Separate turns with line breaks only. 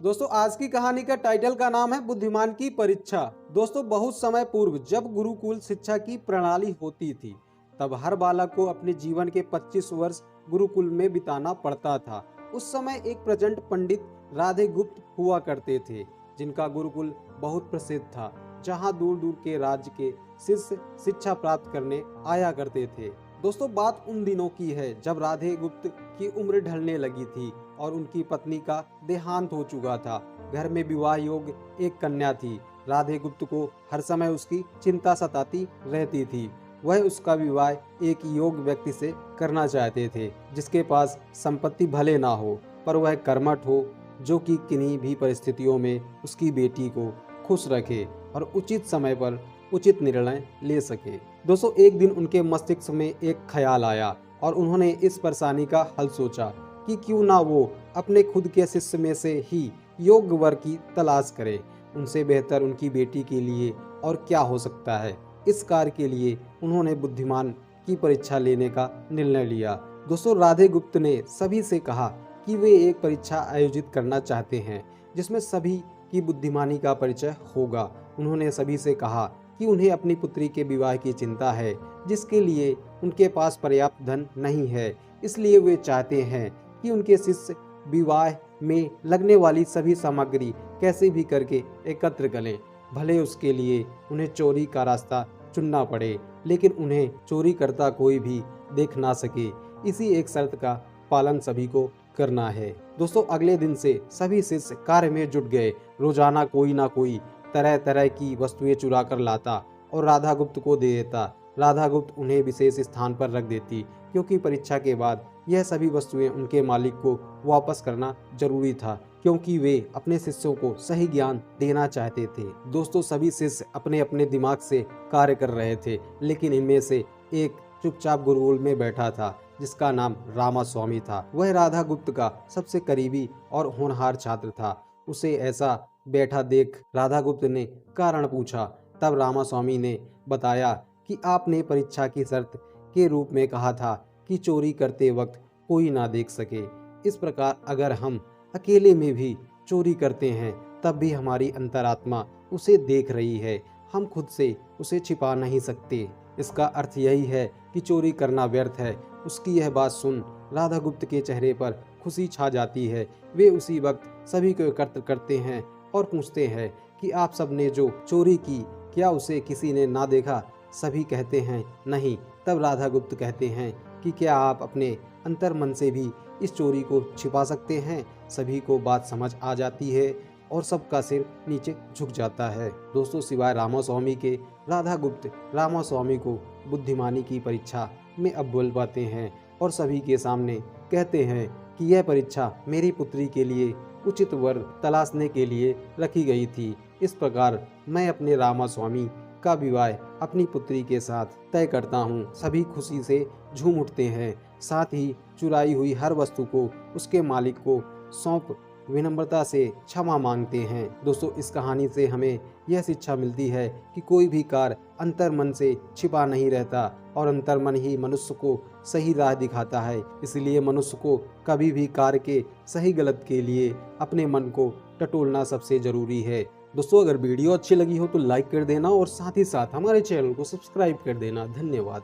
दोस्तों आज की कहानी का टाइटल का नाम है बुद्धिमान की परीक्षा। दोस्तों बहुत समय पूर्व जब गुरुकुल शिक्षा की प्रणाली होती थी तब हर बालक को अपने जीवन के 25 वर्ष गुरुकुल में बिताना पड़ता था। उस समय एक प्रचंड पंडित राधे गुप्त हुआ करते थे जिनका गुरुकुल बहुत प्रसिद्ध था, जहां दूर दूर के राज्य के शिष्य शिक्षा प्राप्त करने आया करते थे। दोस्तों बात उन दिनों की है जब राधे गुप्त की उम्र ढलने लगी थी और उनकी पत्नी का देहांत हो चुका था। घर में विवाह योग्य एक कन्या थी। राधे गुप्त को हर समय उसकी चिंता सताती रहती थी। वह उसका विवाह एक योग्य व्यक्ति से करना चाहते थे जिसके पास संपत्ति भले ना हो पर वह कर्मठ हो, जो कि किन्हीं भी परिस्थितियों में उसकी बेटी को खुश रखे और उचित समय पर उचित निर्णय ले सके। दोस्तों एक दिन उनके मस्तिष्क में एक ख्याल आया और उन्होंने इस परेशानी का हल सोचा कि क्यों ना वो अपने खुद के शिष्य में से ही योग्य वर की तलाश करें। उनसे बेहतर उनकी बेटी के लिए और क्या हो सकता है। इस कार्य के लिए उन्होंने बुद्धिमान की परीक्षा लेने का निर्णय लिया। दोस्तों राधे गुप्त ने सभी से कहा कि वे एक परीक्षा आयोजित करना चाहते हैं जिसमें सभी की बुद्धिमानी का परिचय होगा। उन्होंने सभी से कहा कि उन्हें अपनी पुत्री के विवाह की चिंता है जिसके लिए उनके पास पर्याप्त धन नहीं है, इसलिए वे चाहते हैं कि उनके शिष्य विवाह में लगने वाली सभी सामग्री कैसे भी करके एकत्र करें, भले उसके लिए उन्हें चोरी का रास्ता चुनना पड़े, लेकिन उन्हें चोरी करता कोई भी देख ना सके। इसी एक शर्त का पालन सभी को करना है। दोस्तों अगले दिन से सभी शिष्य कार्य में जुट गए। रोजाना कोई ना कोई तरह तरह की वस्तुएं चुरा कर लाता और राधा गुप्त को दे देता। राधा गुप्त उन्हें विशेष स्थान पर रख देती क्योंकि परीक्षा के बाद यह सभी वस्तुएं उनके मालिक को वापस करना जरूरी था, क्योंकि वे अपने शिष्यों को सही ज्ञान देना चाहते थे। दोस्तों सभी शिष्य अपने अपने दिमाग से कार्य कर रहे थे, लेकिन इनमें से एक चुपचाप गुरुकुल में बैठा था जिसका नाम रामास्वामी था। वह राधा गुप्त का सबसे करीबी और होनहार छात्र था। उसे ऐसा बैठा देख राधा गुप्त ने कारण पूछा। तब रामास्वामी ने बताया कि आपने परीक्षा की शर्त के रूप में कहा था कि चोरी करते वक्त कोई ना देख सके। इस प्रकार अगर हम अकेले में भी चोरी करते हैं तब भी हमारी अंतरात्मा उसे देख रही है, हम खुद से उसे छिपा नहीं सकते। इसका अर्थ यही है कि चोरी करना व्यर्थ है। उसकी यह बात सुन राधा गुप्त के चेहरे पर खुशी छा जाती है। वे उसी वक्त सभी को एकत्र करते हैं और पूछते हैं कि आप सब ने जो चोरी की क्या उसे किसी ने ना देखा। सभी कहते हैं नहीं। तब राधा गुप्त कहते हैं कि क्या आप अपने अंतर मन से भी इस चोरी को छिपा सकते हैं। सभी को बात समझ आ जाती है और सबका सिर नीचे झुक जाता है। दोस्तों सिवाय रामास्वामी के राधा गुप्त रामास्वामी को बुद्धिमानी की परीक्षा में अव्वल पाते हैं और सभी के सामने कहते हैं कि यह परीक्षा मेरी पुत्री के लिए उचित वर तलाशने के लिए रखी गई थी। इस प्रकार मैं अपने रामास्वामी का विवाह अपनी पुत्री के साथ तय करता हूँ। सभी खुशी से झूम उठते हैं, साथ ही चुराई हुई हर वस्तु को उसके मालिक को सौंप विनम्रता से क्षमा मांगते हैं। दोस्तों इस कहानी से हमें यह शिक्षा मिलती है कि कोई भी कार्य अंतर मन से छिपा नहीं रहता और अंतर मन ही मनुष्य को सही राह दिखाता है। इसलिए मनुष्य को कभी भी कार्य के सही गलत के लिए अपने मन को टटोलना सबसे जरूरी है। दोस्तों अगर वीडियो अच्छी लगी हो तो लाइक कर देना और साथ ही साथ हमारे चैनल को सब्सक्राइब कर देना। धन्यवाद।